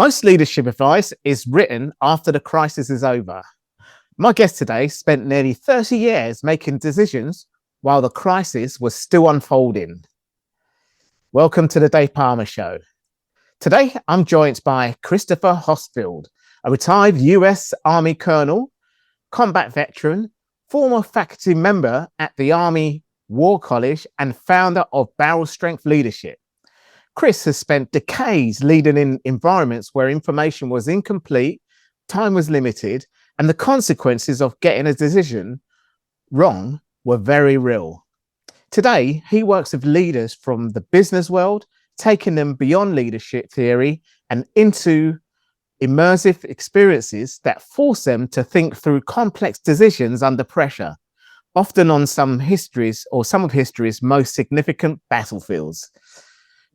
Most leadership advice is written after the crisis is over. My guest today spent nearly 30 years making decisions while the crisis was still unfolding. Welcome to the Dave Pamah Show. Today, I'm joined by Christopher Hossfeld, a retired US Army colonel, combat veteran, former faculty member at the Army War College, and founder of Barrel Strength Leadership. Chris has spent decades leading in environments where information was incomplete, time was limited, and the consequences of getting a decision wrong were very real. Today, he works with leaders from the business world, taking them beyond leadership theory and into immersive experiences that force them to think through complex decisions under pressure, often on some of history's most significant battlefields.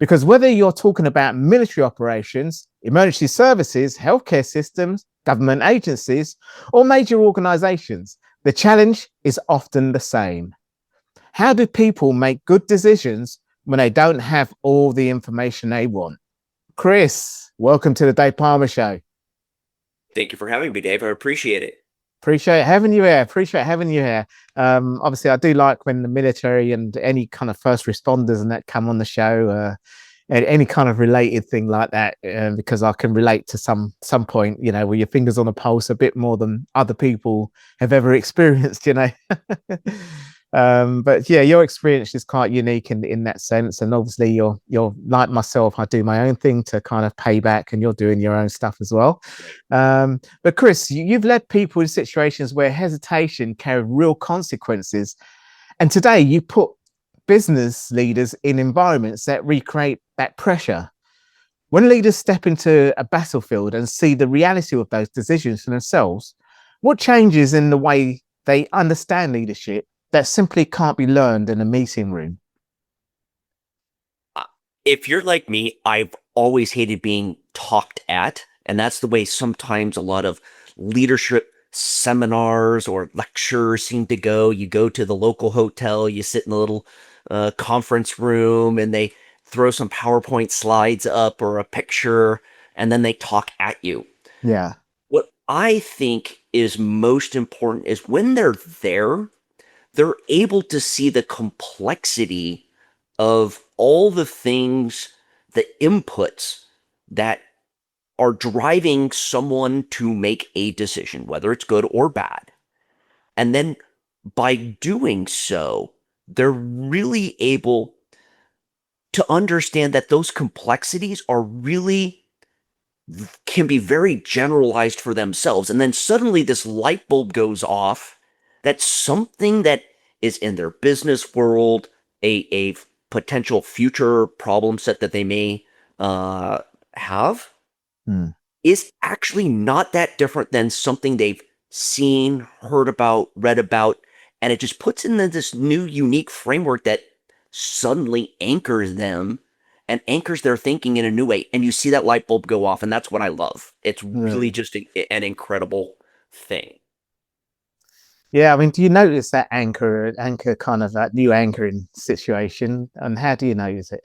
Because whether you're talking about military operations, emergency services, healthcare systems, government agencies, or major organizations, the challenge is often the same. How do people make good decisions when they don't have all the information they want? Chris, welcome to the Dave Pamah Show. Thank you for having me, Dave. I appreciate it. Appreciate having you here. Obviously, I do like when the military and any kind of first responders and that come on the show, any kind of related thing like that, because I can relate to some point, where your fingers on the pulse a bit more than other people have ever experienced, But yeah, your experience is quite unique in that sense, and obviously you're like myself. I do my own thing to kind of pay back, and you're doing your own stuff as well. But Chris, you've led people in situations where hesitation carried real consequences, and today you put business leaders in environments that recreate that pressure. When leaders step into a battlefield and see the reality of those decisions for themselves, what changes in the way they understand leadership that simply can't be learned in a meeting room? If you're like me, I've always hated being talked at. And that's the way sometimes a lot of leadership seminars or lectures seem to go. You go to the local hotel, you sit in a little conference room, and they throw some PowerPoint slides up or a picture, and then they talk at you. Yeah. What I think is most important is when they're there, they're able to see the complexity of all the things, the inputs that are driving someone to make a decision, whether it's good or bad. And then by doing so, they're really able to understand that those complexities are really can be very generalized for themselves. And then suddenly this light bulb goes off. That's something that is in their business world, a potential future problem set that they may have, is actually not that different than something they've seen, heard about, read about, and it just puts in this new unique framework that suddenly anchors them and anchors their thinking in a new way. And you see that light bulb go off, and that's what I love. It's really just an incredible thing. Yeah, I mean, do you notice that anchor kind of that new anchoring situation, and how do you notice it?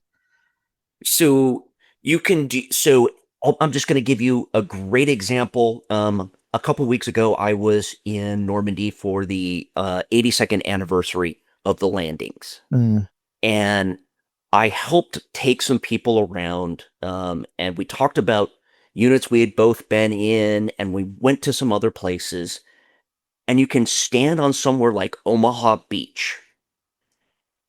So you can do so. I'm just going to give you a great example. A couple weeks ago, I was in Normandy for the 82nd anniversary of the landings, and I helped take some people around, and we talked about units we had both been in, and we went to some other places. And you can stand on somewhere like Omaha Beach,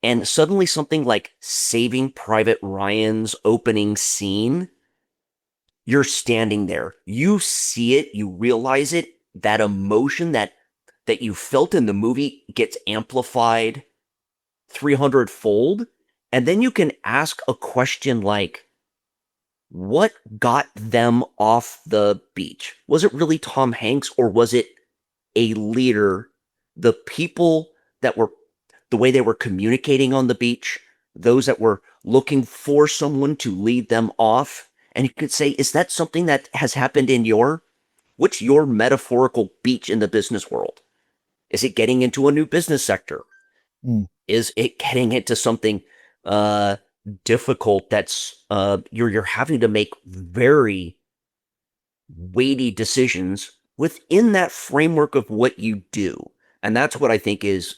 and suddenly something like Saving Private Ryan's opening scene, you're standing there. You see it, you realize it, that emotion that you felt in the movie gets amplified 300-fold. And then you can ask a question like, what got them off the beach? Was it really Tom Hanks, or was it a leader, the people that were, the way they were communicating on the beach, those that were looking for someone to lead them off? And you could say, is that something that has happened in what's your metaphorical beach in the business world? Is it getting into a new business sector? Is it getting into something difficult that's you're having to make very weighty decisions within that framework of what you do. And that's what I think is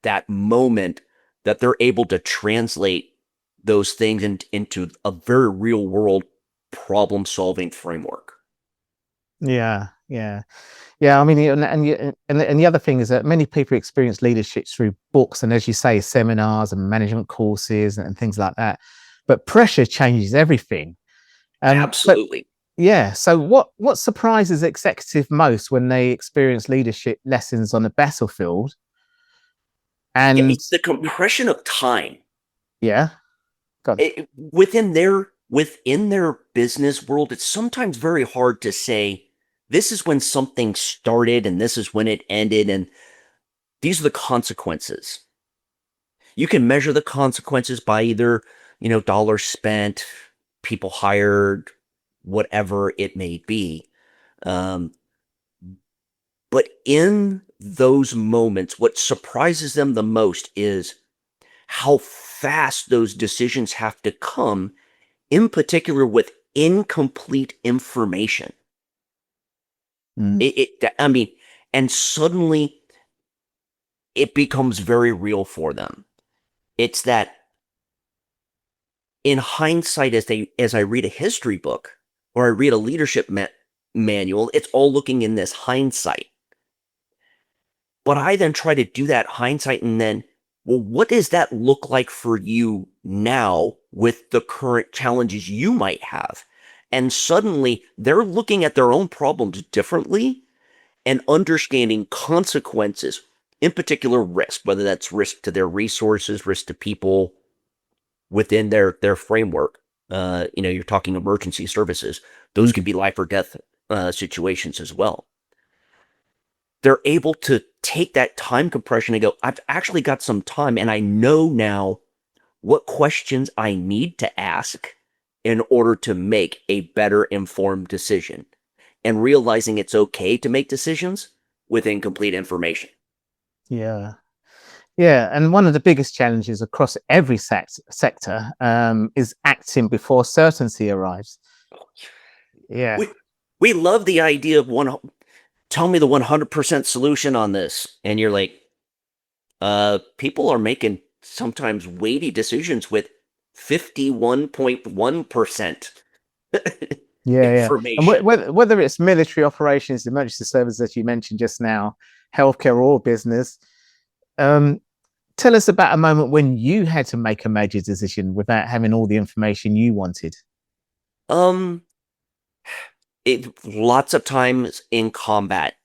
that moment that they're able to translate those things into a very real world problem solving framework. Yeah, yeah. Yeah, I mean, and the other thing is that many people experience leadership through books and, as you say, seminars and management courses and things like that. But pressure changes everything. But Absolutely. yeah, so what surprises executive most when they experience leadership lessons on the battlefield? Yeah, And it's the compression of time. yeah, God, Within their business world, it's sometimes very hard to say this is when something started and this is when it ended, and these are the consequences. You can measure the consequences by either, dollars spent, people hired, whatever it may be. Um, but in those moments, what surprises them the most is how fast those decisions have to come, in particular with incomplete information. mm, I mean, and suddenly it becomes very real for them. It's that in hindsight, as I read a history book or I read a leadership manual, it's all looking in this hindsight. But I then try to do that hindsight and then, well, what does that look like for you now with the current challenges you might have? And suddenly they're looking at their own problems differently and understanding consequences, in particular risk, whether that's risk to their resources, risk to people within their framework. You're talking emergency services; those mm, can be life or death situations as well. They're able to take that time compression and go, I've actually got some time, and I know now what questions I need to ask in order to make a better informed decision, and realizing it's okay to make decisions with incomplete information. yeah. Yeah, and one of the biggest challenges across every sector is acting before certainty arrives. Yeah, We love the idea of tell me the 100% solution on this. And you're like, people are making sometimes weighty decisions with 51.1% yeah. And information. whether it's military operations, emergency services, as you mentioned just now, healthcare or business, um, tell us about a moment when you had to make a major decision without having all the information you wanted. Um, lots of times in combat.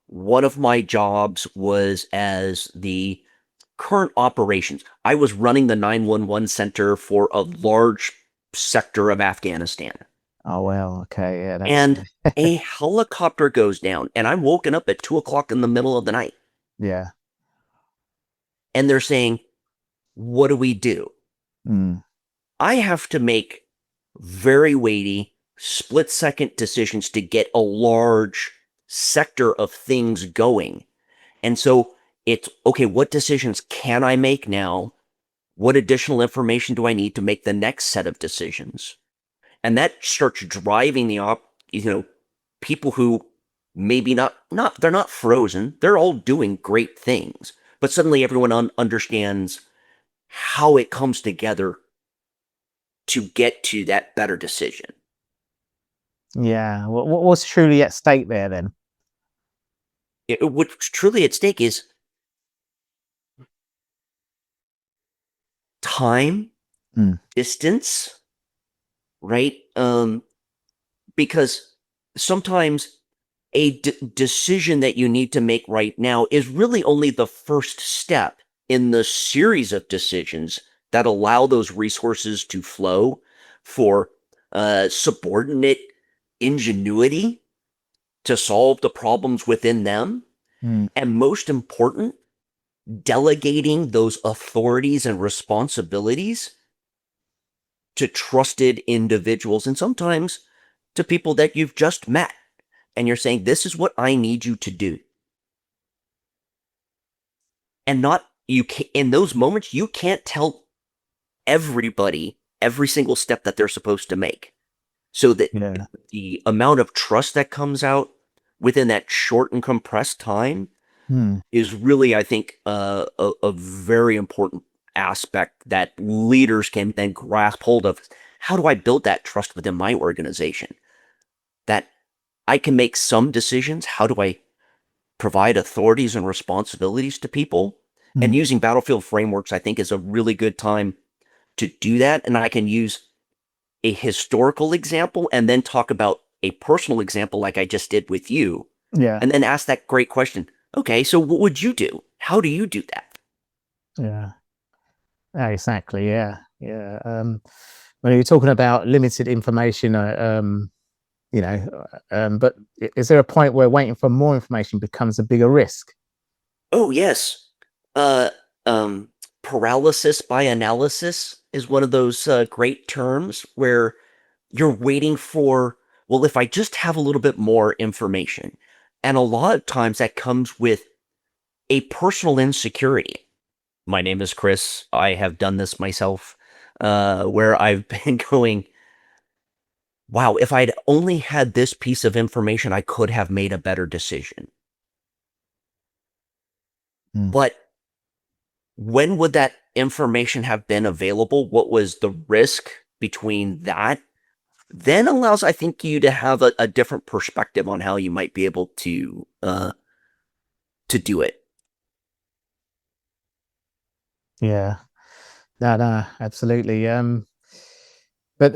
One of my jobs was as the current operations. I was running the 911 center for a large sector of Afghanistan. Oh well, okay, yeah, that's And a helicopter goes down, and I'm woken up at 2 o'clock in the middle of the night. yeah, And they're saying, what do we do? mm, I have to make very weighty, split second decisions to get a large sector of things going. And so it's okay, what decisions can I make now? What additional information do I need to make the next set of decisions? And that starts driving people who maybe not they're not frozen. They're all doing great things, but suddenly everyone understands how it comes together to get to that better decision. yeah. What was truly at stake there then? What's truly at stake is time, Mm, distance, right? Because sometimes a decision that you need to make right now is really only the first step in the series of decisions that allow those resources to flow for subordinate ingenuity to solve the problems within them. mm. And most important, delegating those authorities and responsibilities to trusted individuals and sometimes to people that you've just met. And you're saying, this is what I need you to do. And not, you can, in those moments, you can't tell everybody every single step that they're supposed to make. So that Yeah. the amount of trust that comes out within that short and compressed time Hmm. is really, I think, a very important aspect that leaders can then grasp hold of. How do I build that trust within my organization? That I can make some decisions. How do I provide authorities and responsibilities to people? And Hmm. using battlefield frameworks, I think, is a really good time to do that. And I can use a historical example and then talk about a personal example like I just did with you, Yeah. and then ask that great question. Okay, so what would you do? How do you do that? Yeah. Yeah, exactly. Yeah. Yeah. When you're talking about limited information, but is there a point where waiting for more information becomes a bigger risk? Oh, yes. Uh, um, Paralysis by analysis is one of those great terms where you're waiting for, well, if I just have a little bit more information. And a lot of times that comes with a personal insecurity. My name is Chris. I have done this myself, where I've been going, wow, if I'd only had this piece of information, I could have made a better decision. Mm. But when would that information have been available? What was the risk between that? Then allows, I think, you to have a different perspective on how you might be able to do it. Yeah. No, no, absolutely. But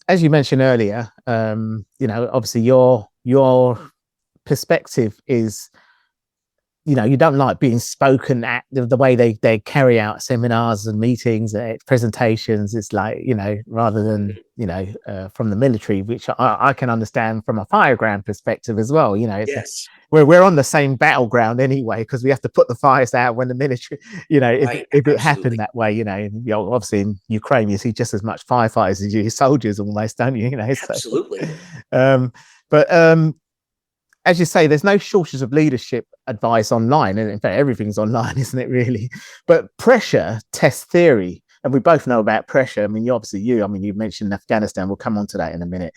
as you mentioned earlier, obviously your perspective is, you don't like being spoken at the way they carry out seminars and meetings, presentations. It's like, rather than, from the military, which I can understand from a fireground perspective as well. It's Yes. we're on the same battleground anyway, because we have to put the fires out when the military, if Right. if it happened Absolutely. that way, obviously in Ukraine you see just as much firefighters as you see soldiers almost, don't you? So Absolutely. but as you say, there's no shortage of leadership advice online, and in fact everything's online, isn't it, really? But pressure tests theory, and we both know about pressure. I mean, you mentioned Afghanistan. We'll come on to that in a minute.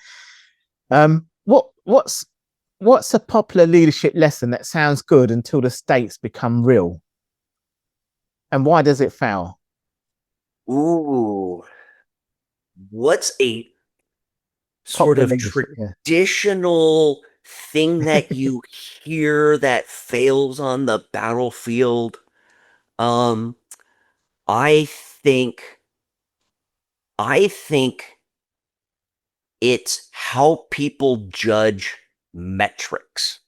What's a popular leadership lesson that sounds good until the stakes become real, and why does it fail? Ooh, what's a sort Popular of leadership, yeah. traditional thing that you hear that fails on the battlefield? Um, I think I think it's how people judge metrics.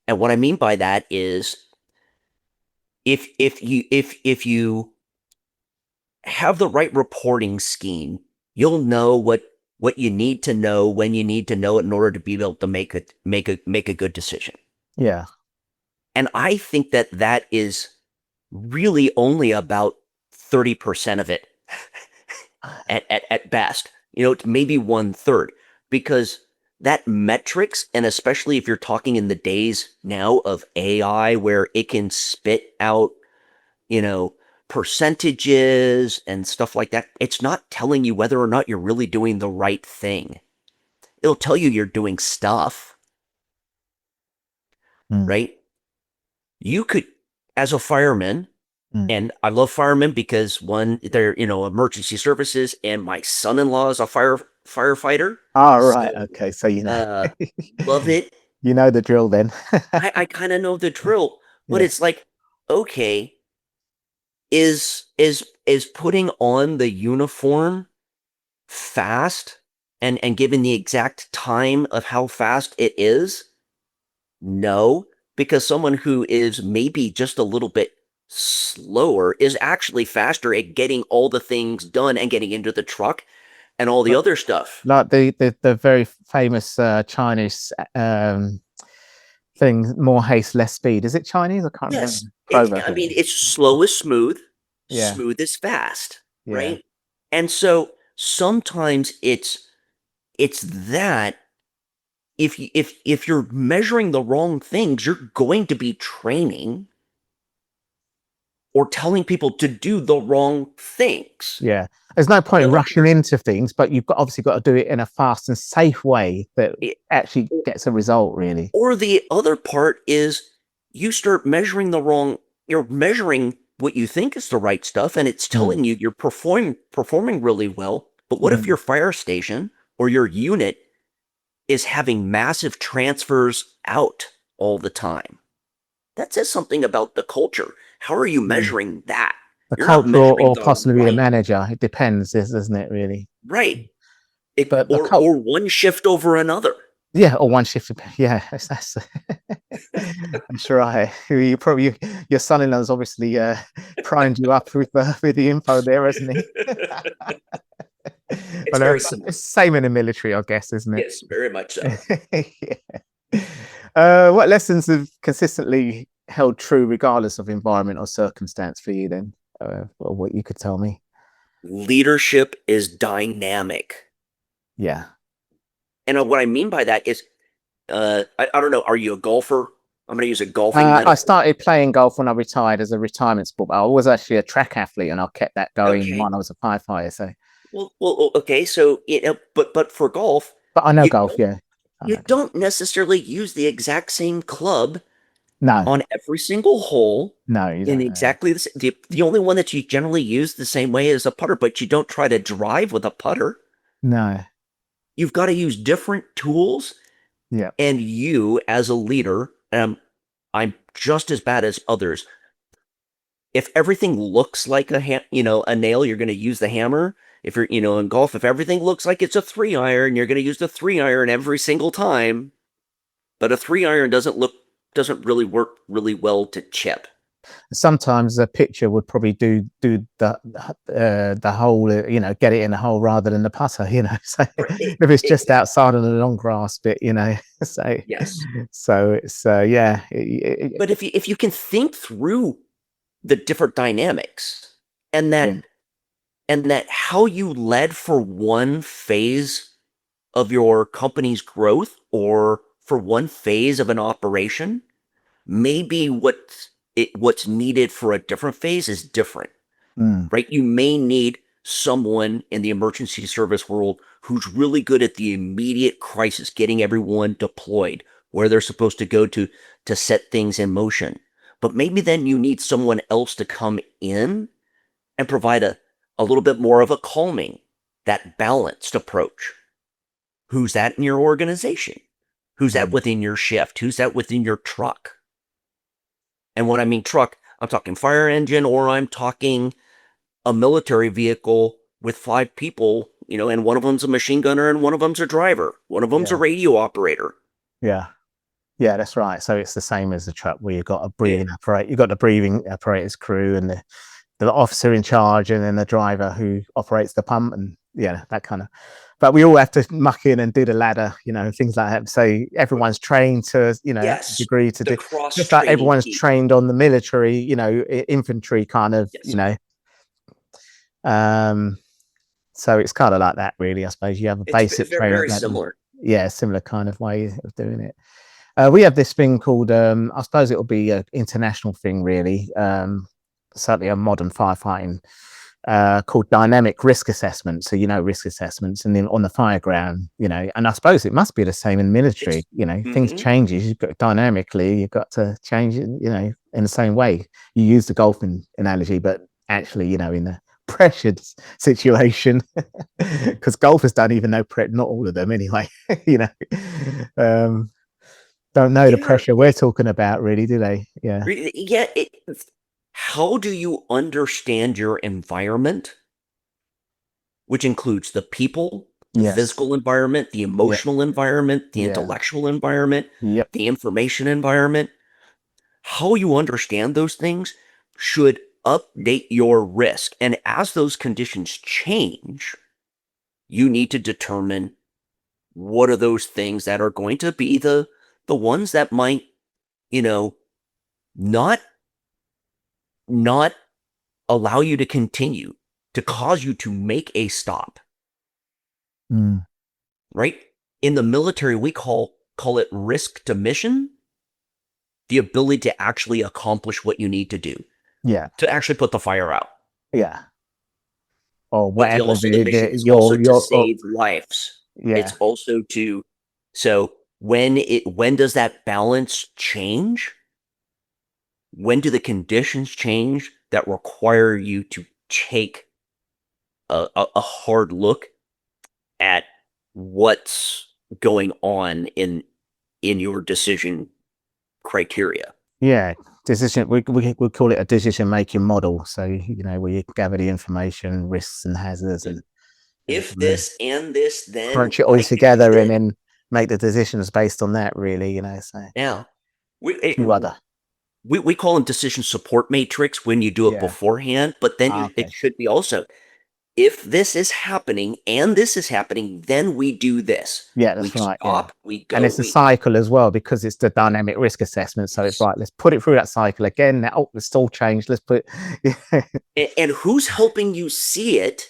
And what I mean by that is if you have the right reporting scheme, you'll know what you need to know when you need to know it in order to be able to make a good decision. Yeah. And I think that that is really only about 30% of it at best. Maybe one third, because that metrics, and especially if you're talking in the days now of AI where it can spit out, you know, percentages and stuff like that, it's not telling you whether or not you're really doing the right thing. It'll tell you you're doing stuff, Mm, right? You could, as a fireman, mm. and I love firemen because one, they're, emergency services, and my son-in-law is a firefighter. Oh, So, right. Okay. So uh, love it. you know the drill then. I kind of know the drill, but Yeah. it's like, okay, is putting on the uniform fast and given the exact time of how fast it is? No, because someone who is maybe just a little bit slower is actually faster at getting all the things done and getting into the truck and all the But other stuff. like the very famous Chinese thing, more haste, less speed. Is it Chinese? I can't remember Yes. the proverb. I mean, it's slow is smooth, Yeah. smooth is fast, Yeah. right? And so sometimes it's that if you're measuring the wrong things, you're going to be training or telling people to do the wrong things. Yeah. There's no point in So, rushing into things, but you've obviously got to do it in a fast and safe way that it- actually gets a result, really. or the other part is you start measuring the wrong, you're measuring what you think is the right stuff, and it's Mm, telling you you're performing really well. But what if mm, your fire station or your unit is having massive transfers out all the time? That says something about the culture. How are you mm. measuring that? The You're not culture measuring or the possibly the right, manager. It depends, isn't it, really? right. But the cult, Or one shift over another. yeah, or one shift. Yeah, that's that's right. You probably your son-in-law's obviously primed you up with the info there, hasn't he? It's But very it's similar. the same in the military, I guess, isn't it? Yes, very much so. Yeah. What lessons have consistently held true regardless of environment or circumstance for you then? Or what you could tell me? Leadership is dynamic. Yeah. And what I mean by that is, I don't know, are you a golfer? I'm going to use a golfing I metaphor. started playing golf when I retired as a retirement sport. I was actually a track athlete and I kept that going Okay. while I was a firefighter. So, Okay. So, but for golf, but I know you golf. don't, Yeah. I you know golf. don't necessarily use the exact same club No, on every single hole no, you in don't know. exactly the only one that you generally use the same way is a putter, but you don't try to drive with a putter. No. You've got to use different tools, Yeah. and you as a leader, I'm just as bad as others. If everything looks like a nail, you're going to use the hammer. If you're, in golf, if everything looks like it's a 3-iron, you're going to use the 3-iron every single time. But a 3-iron doesn't really work really well to chip. Sometimes a pitcher would probably do the hole, get it in the hole rather than the putter, So if it's just Exactly. outside on the long grass bit, so Yes. so it's yeah, But if you can think through the different dynamics and yeah, that how you led for one phase of your company's growth or for one phase of an operation, maybe what's needed for a different phase is different, mm, right? You may need someone in the emergency service world who's really good at the immediate crisis, getting everyone deployed where they're supposed to go to set things in motion. But maybe then you need someone else to come in and provide a little bit more of a calming, that balanced approach. Who's that in your organization? Who's that mm, within your shift? Who's that within your truck? And when I mean truck, I'm talking fire engine or I'm talking a military vehicle with 5 people, and one of them's a machine gunner and one of them's a driver. One of them's a yeah, radio operator. yeah. Yeah, that's right. So it's the same as the truck where you've got a Yeah. breathing operator, you've got the breathing apparatus crew and the officer in charge and then the driver who operates the pump and yeah, that kind of. But we all have to muck in and do the ladder, things like that. So everyone's trained to, Yes. degree to The do, cross just like training everyone's piece. trained on the military, infantry kind of, Yes. um, so it's kind of like that, really. I suppose you have a It's basic very, training, very but similar. yeah, similar kind of way of doing it. We have this thing called, I suppose it'll be an international thing, really. Certainly a modern firefighting called dynamic risk assessment. So, risk assessments and then on the fire ground, and I suppose it must be the same in military, It's things mhm. changes. You've got dynamically, you've got to change it, in the same way. You use the golfing analogy, but actually, in a pressured situation, because golfers don't even know, not all of them anyway, you know. Um, don't know the Yeah. pressure we're talking about, really, do they? Yeah. Yeah. How do you understand your environment, which includes the people, the Yes. physical environment, the Yeah. emotional environment, the Yeah. intellectual environment, Yep. the information environment? How you understand those things should update your risk. And as those conditions change, you need to determine what are those things that are going to be the ones that might, you know, not not allow you to continue, to cause you to make a stop, Mm. right? In the military, we call it risk to mission, the ability to actually accomplish what you need to do. Yeah. to actually put the fire out. Yeah. Or But whatever the mission is also to your save lives. It's yeah. also to, so when does that balance change? When do the conditions change that require you to take a hard look at what's going on in your decision criteria? Yeah. Decision, we call it a decision making model. So, where you gather the information, risks and hazards and If everything, and this and this, then crunch it all I can do together and this. then make the decisions based on that, really, so Now, few other. we call them decision support matrix when you do it Yeah. beforehand, but then it Okay. should be also, if this is happening and this is happening, then we do this. Yeah, We that's right. Yeah. stop, we And go, it's a cycle as well because it's the dynamic risk assessment. So it's right, let's put it through that cycle again. Now, let's still change. Let's put yeah. and who's helping you see it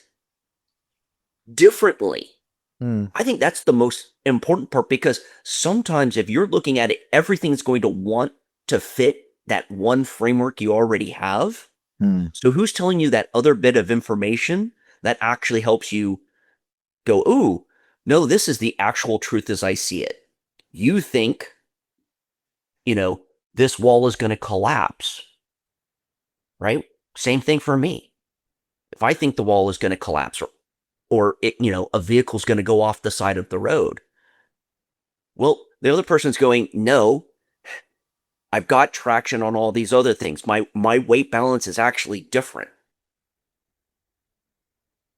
differently? Mm, I think that's the most important part, because sometimes if you're looking at it, everything's going to want to fit that one framework you already have. mm. So who's telling you that other bit of information that actually helps you go, ooh, no, this is the actual truth as I see it. You think, this wall is going to collapse, right? Same thing for me. If I think the wall is going to collapse, or a vehicle's going to go off the side of the road, well, the other person's going, no, I've got traction on all these other things. My weight balance is actually different.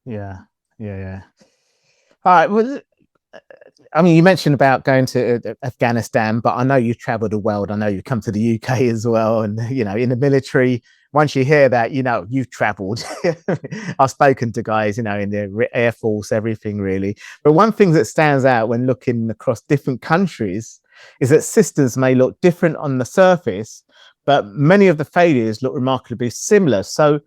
Yeah. Yeah. Yeah. All right. Well, I mean, you mentioned about going to Afghanistan, but I know you've traveled the world. I know you've come to the UK as well. And, in the military, once you hear that, you've traveled. I've spoken to guys, in the Air Force, everything really. But one thing that stands out when looking across different countries is that systems may look different on the surface, but many of the failures look remarkably similar. So,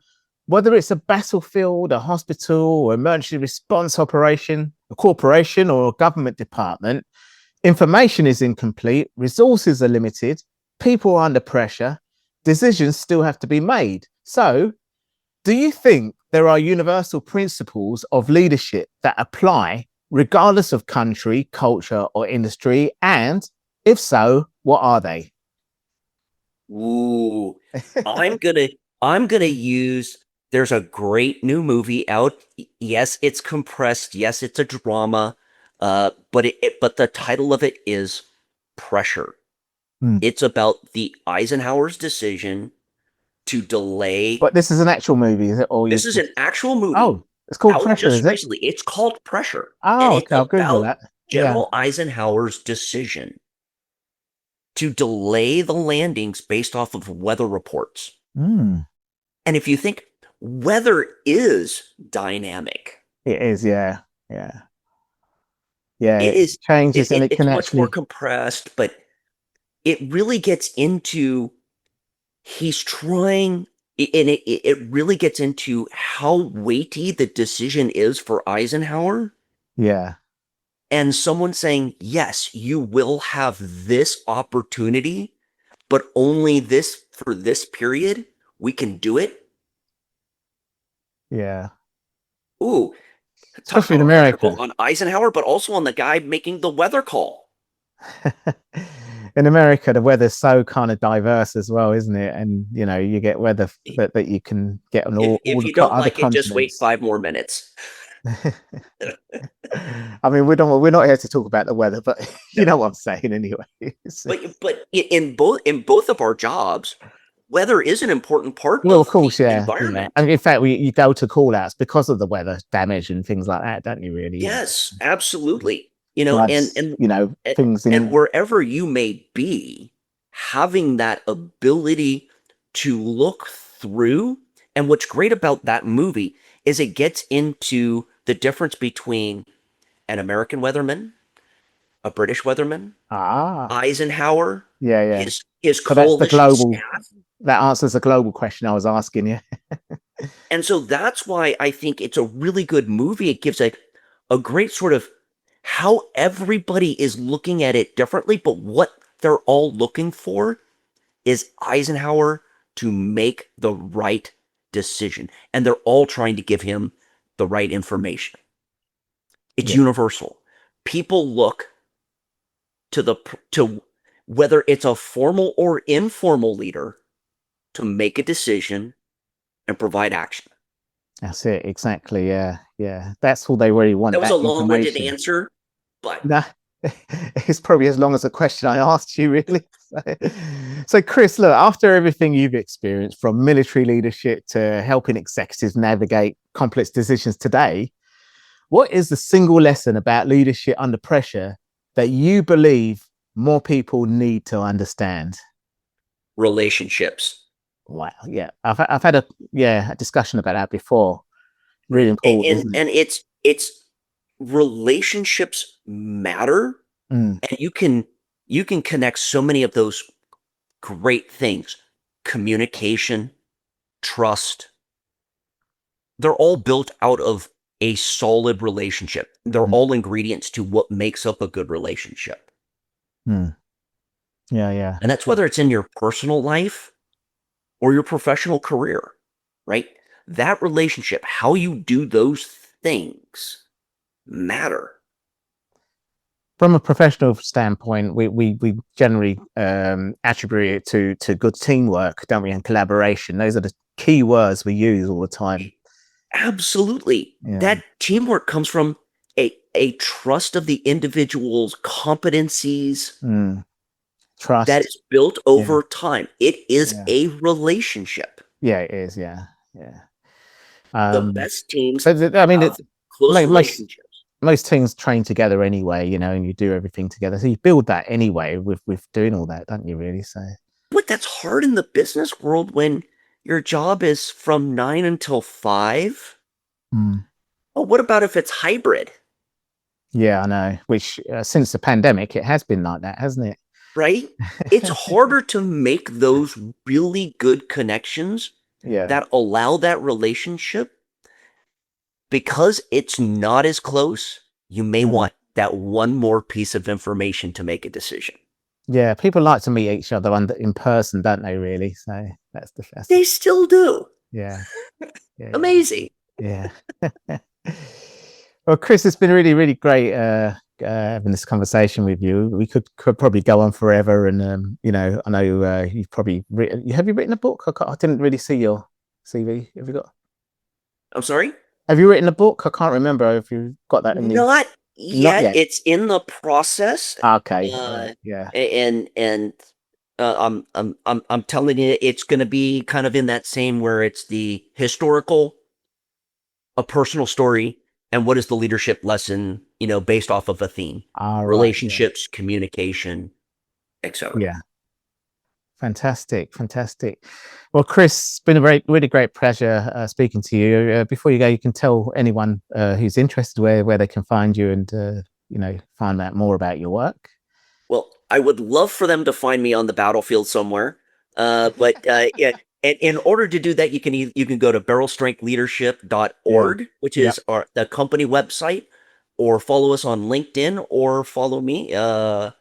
whether it's a battlefield, a hospital, or emergency response operation, a corporation, or a government department, information is incomplete, resources are limited, people are under pressure, decisions still have to be made. So, do you think there are universal principles of leadership that apply regardless of country, culture, or industry? And if so, what are they? Ooh, I'm gonna use. There's a great new movie out. Yes, it's compressed. Yes, it's a drama. But the title of it is Pressure. Hmm. It's about the Eisenhower's decision to delay. But this is an actual movie, is it? Or you This is just an actual movie oh, it's called out Pressure, just is it? recently. It's called Pressure, and Oh, it's okay, I'll Google about that. Yeah. General Eisenhower's decision to delay the landings based off of weather reports. Mm. And if you think, weather is dynamic, It is, yeah. Yeah. Yeah, it it is changes and it it's can much more actually compressed, but it really gets into, he's trying, and it really gets into how weighty the decision is for Eisenhower, yeah. and someone saying, yes, you will have this opportunity, but only this for this period. We can do it. Yeah. Ooh, talk Especially about in a pressure America. point on Eisenhower, but also on the guy making the weather call. In America, the weather's so kind of diverse as well, isn't it? And you get weather that you can get on all If the you don't other like it, just wait continents. 5 more minutes. I mean, we're not here to talk about the weather, but you No, know what I'm saying anyway. but in both of our jobs, weather is an important part Well, of of the course, yeah, yeah. environment. And in fact, you go to call outs because of the weather damage and things like that, don't you? Really, Yes, absolutely. And floods, and things and in. wherever you may be, having that ability to look through. And what's great about that movie is it gets into the difference between an American weatherman, a British weatherman, Ah, Eisenhower, yeah, yeah. his So that's the coalition global. staff. That answers the global question I was asking you. And so that's why I think it's a really good movie. It gives a great sort of how everybody is looking at it differently, but what they're all looking for is Eisenhower to make the right decision. And they're all trying to give him the right information. It's universal. People look to whether it's a formal or informal leader to make a decision and provide action. That's it. Exactly. Yeah. Yeah. That's all they really want. That was That a long-winded information. answer, but Nah, it's probably as long as the question I asked you, really. So, Chris, look, after everything you've experienced from military leadership to helping executives navigate complex decisions today, what is the single lesson about leadership under pressure that you believe more people need to understand? relationships. Wow. Yeah. I've had a discussion about that before. Really important, And isn't it? and it's relationships matter, Mm, and you can connect so many of those great things. Communication, trust, they're all built out of a solid relationship. They're mm, all ingredients to what makes up a good relationship. mm. Yeah. Yeah. And that's whether it's in your personal life or your professional career, right? That relationship, how you do those things matter. From a professional standpoint, we generally attribute it to good teamwork, don't we, and collaboration. Those are the key words we use all the time. Absolutely. Yeah. That teamwork comes from a trust of the individual's competencies Mm. Trust. that is built Yeah. over time. It is Yeah. a relationship. Yeah, it is. Yeah. Yeah. The best teams But I mean, have close like relationships. most teams train together anyway, you know, and you do everything together. So you build that anyway with doing all that, don't you? Really? So. But that's hard in the business world when your job is from 9 until 5. Mm. Well, what about if it's hybrid? Yeah, I know. Which since the pandemic, it has been like that, hasn't it? Right? It's harder to make those really good connections Yeah. that allow that relationship because it's not as close. You may want that one more piece of information to make a decision. Yeah, people like to meet each other in person, don't they? Really? So that's the best. They still do. Yeah. Yeah. Amazing. Yeah. Well, Chris, it's been really, really great having this conversation with you. We could probably go on forever, and you know, I know you've probably have you written a book? I didn't really see your CV. Have you got? I'm sorry? Have you written a book? I can't remember if you got that in you. Not Not yet. It's in the process. Okay. Yeah. And I'm telling you, it's going to be kind of in that same where it's the historical, a personal story, and what is the leadership lesson, you know, based off of a theme. Relationships, communication, etc. Yeah. Fantastic. Well, Chris, it's been a really great pleasure speaking to you. Before you go, you can tell anyone who's interested where they can find you and you know, find out more about your work. Well, I would love for them to find me on the battlefield somewhere, but yeah. And in order to do that, you can go to barrelstrengthleadership.org, which is the company website, or follow us on LinkedIn, or follow me. I'm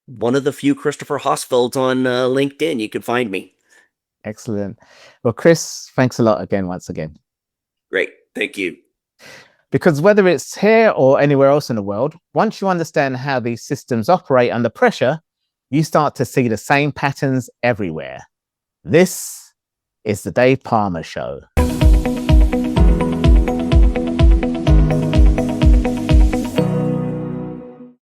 one of the few Christopher Hossfelds on LinkedIn. You can find me. Excellent. Well, Chris, thanks a lot once again. Great. Thank you. Because whether it's here or anywhere else in the world, once you understand how these systems operate under pressure, you start to see the same patterns everywhere. This is the Dave Pamah Show.